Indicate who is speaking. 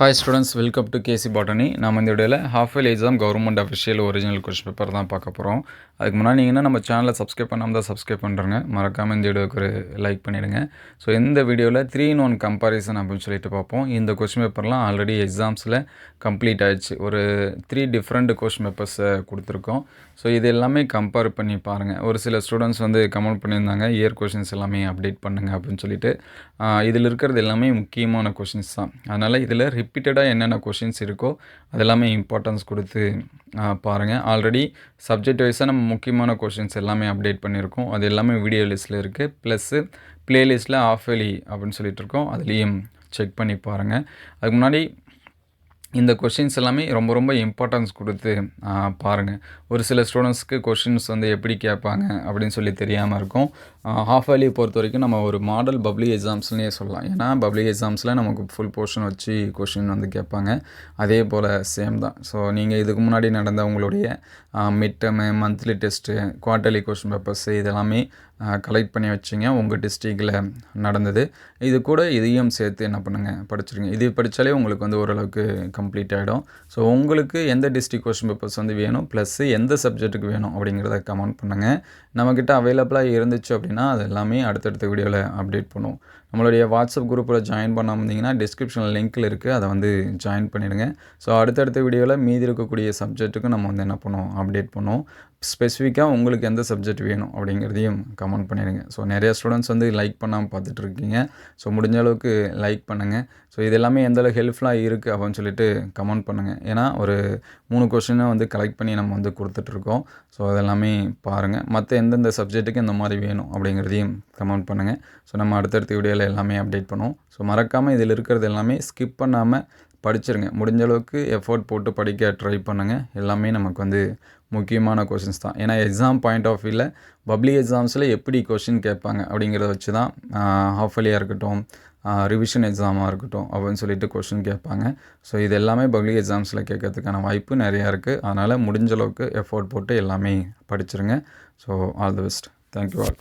Speaker 1: Hi students, welcome to KC Botany. நம்ம இந்த வீடியோவில் half yearly exam government official original question paper தான் பார்க்க போகிறோம். அதுக்கு முன்னாடி நீங்கள் நம்ம சேனலை சப்ஸ்கிரைப் பண்ணாமல் தான் சப்ஸ்கிரைப் பண்ணுறங்க. மறக்காமல் இந்த வீடியோக்கு ஒரு லைக் பண்ணிவிடுங்க. ஸோ இந்த வீடியோவில் 3-in-1 கம்பாரிசன் அப்படின்னு சொல்லிட்டு பார்ப்போம். இந்த கொஸ்டின் பேப்பர்லாம் ஆல்ரெடி எக்ஸாம்ஸில் கம்ப்ளீட் ஆகிடுச்சு. ஒரு 3 டிஃப்ரெண்ட் கொஸ்டின் பேப்பர்ஸை கொடுத்துருக்கோம். ஸோ இது எல்லாமே கம்பேர் பண்ணி பாருங்கள். ஒரு சில ஸ்டூடெண்ட்ஸ் வந்து கமெண்ட் பண்ணியிருந்தாங்க, இயர் கொஷின்ஸ் எல்லாமே அப்டேட் பண்ணுங்கள் அப்படின்னு சொல்லிட்டு. இதில் இருக்கிறது எல்லாமே முக்கியமான கொஷின்ஸ் தான். அதனால் இதில் ரிப்பீட்டடாக என்னென்ன கொஷின்ஸ் இருக்கோ அதெல்லாமே இம்பார்ட்டன்ஸ் கொடுத்து பாருங்கள். ஆல்ரெடி சப்ஜெக்ட் வைஸாக நம்ம முக்கியமான கொஷின்ஸ் எல்லாமே அப்டேட் பண்ணியிருக்கோம். அது எல்லாமே வீடியோ லிஸ்ட்டில் இருக்குது. ப்ளஸ்ஸு ப்ளேலிஸ்ட்டில் ஹாஃப் இயர்லி அப்படின்னு சொல்லிட்டு இருக்கோம். அதுலேயும் செக் பண்ணி பாருங்கள். அதுக்கு முன்னாடி இந்த கொஷின்ஸ் எல்லாமே ரொம்ப ரொம்ப இம்பார்ட்டன்ஸ் கொடுத்து பாருங்கள். ஒரு சில ஸ்டூடெண்ட்ஸ்க்கு கொஷின்ஸ் வந்து எப்படி கேட்பாங்க அப்படின்னு சொல்லி தெரியாமல் இருக்கும். ஹாஃப் இயர்லி பொறுத்த வரைக்கும் நம்ம ஒரு மாடல் பப்ளிக் எக்ஸாம்ஸ்னே சொல்லலாம். ஏன்னா பப்ளிக் எக்ஸாம்ஸில் நமக்கு ஃபுல் போர்ஷன் வச்சு கொஷின் வந்து கேட்பாங்க. அதே போல் சேம் தான். ஸோ நீங்கள் இதுக்கு முன்னாடி நடந்த உங்களுடைய mid term, monthly test, quarterly question papers இதெல்லாமே கலெக்ட் பண்ணி வச்சிங்க. உங்கள் டிஸ்ட்ரிக்டில் நடந்தது. இது கூட இதையும் சேர்த்து என்ன பண்ணுங்கள், படிச்சிருங்க. இது படித்தாலே உங்களுக்கு வந்து ஓரளவுக்கு கம்ப்ளீட் ஆகிடும். ஸோ உங்களுக்கு எந்த டிஸ்ட்ரிக்ட் கொஷின் பேப்பர்ஸ் வந்து வேணும், ப்ளஸ்ஸு எந்த சப்ஜெக்ட்டுக்கு வேணும் அப்படிங்கிறத கமெண்ட் பண்ணுங்கள். நம்மக்கிட்ட அவைலபிளாக இருந்துச்சு அப்படின்னா அது எல்லாமே அடுத்தடுத்த வீடியோவில் அப்டேட் பண்ணுவோம். நம்மளுடைய வாட்ஸ்அப் குரூப்பில் ஜாயின் பண்ணாமல் இருந்தீங்கன்னா டிஸ்கிரிப்ஷனில் லிங்க்கில் இருக்குது, அதை வந்து ஜாயின் பண்ணிவிடுங்க. ஸோ அடுத்தடுத்த வீடியோவில் மீதி இருக்கக்கூடிய சப்ஜெக்ட்டுக்கு நம்ம வந்து என்ன பண்ணுவோம், அப்டேட் பண்ணுவோம். ஸ்பெசிஃபிக்காக உங்களுக்கு எந்த சப்ஜெக்ட் வேணும் அப்படிங்கிறதையும் கமெண்ட் பண்ணிடுங்க. ஸோ நிறையா ஸ்டூடெண்ட்ஸ் வந்து லைக் பண்ணாமல் பார்த்துட்ருக்கீங்க. ஸோ முடிஞ்ச அளவுக்கு லைக் பண்ணுங்கள். ஸோ இது எல்லாமே எந்தளவுக்கு ஹெல்ப்ஃபுல்லாக இருக்குது அப்படின்னு சொல்லிட்டு கமெண்ட் பண்ணுங்கள். ஏன்னா ஒரு 3 கொஷினை வந்து கலெக்ட் பண்ணி நம்ம வந்து கொடுத்துட்ருக்கோம். ஸோ அதெல்லாமே பாருங்கள். மற்ற எந்தெந்த சப்ஜெக்ட்டுக்கு இந்த மாதிரி வேணும் அப்படிங்கிறதையும் கமெண்ட் பண்ணுங்கள். ஸோ நம்ம அடுத்தடுத்த வீடியோவில் எல்லாமே அப்டேட் பண்ணுவோம். ஸோ மறக்காமல் இதில் இருக்கிறது எல்லாமே ஸ்கிப் பண்ணாமல் படிச்சிருங்க. முடிஞ்ச அளவுக்கு எஃபோர்ட் போட்டு படிக்க ட்ரை பண்ணுங்கள். எல்லாமே நமக்கு வந்து முக்கியமான கொஷின்ஸ் தான். ஏன்னா எக்ஸாம் பாயிண்ட் ஆஃப் வியூவில் பப்ளிக் எக்ஸாம்ஸில் எப்படி கொஷின் கேட்பாங்க அப்படிங்கிறத வச்சு தான் ஹாஃப் இயர்லியாக இருக்கட்டும், ரிவிஷன் எக்ஸாமாக இருக்கட்டும் அப்படின்னு சொல்லிட்டு கொஷின் கேட்பாங்க. ஸோ இது எல்லாமே பப்ளிக் எக்ஸாம்ஸில் கேட்கறதுக்கான வாய்ப்பு நிறையா இருக்குது. அதனால் முடிஞ்ச அளவுக்கு எஃபோர்ட் போட்டு எல்லாமே படிச்சிருங்க. So all the best. Thank you all.